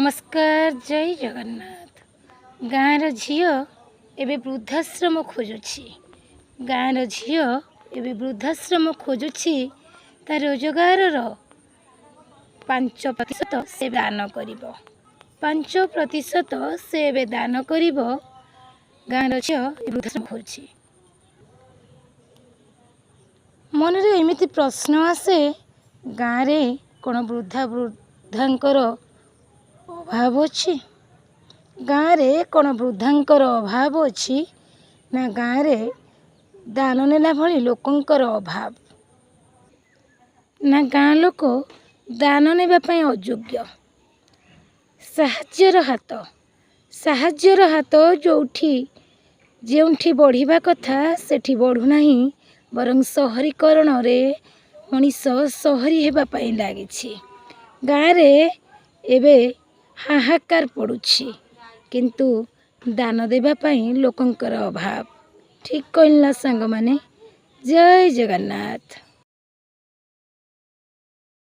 नमस्कार जय जगन्नाथ। गाँर झील एवं वृद्धाश्रम खोजुछि गाँर झील एवं वृद्धाश्रम खोजुछि ता रोजगार 5% से दान करिबो 5% से दान करिबो गाँर झील वृद्धाश्रम खोजुछि। मन रे एमिति प्रश्न आसे गाँव रे कोन वृद्धांकर अभाव अच्छी गाँव रे कोन वृद्धांकर अभाव अच्छी ना गाँव रे दान नेला भली लोकंकर अभाव ना गाँ लोक दान नेबा पई अयोग्य। साहाज्यर हाथ जोठी बढ़िबा कथा सेठी बढ़ु नाही बरं सहरीकरण रे मनीष सहरी हेबा पई लागिछि। गाँव रे एबे हाहाकार पड़ुछि किंतु दान देबा पई लोकंकर अभाव। ठीक कहला सांग माने। जय जगन्नाथ।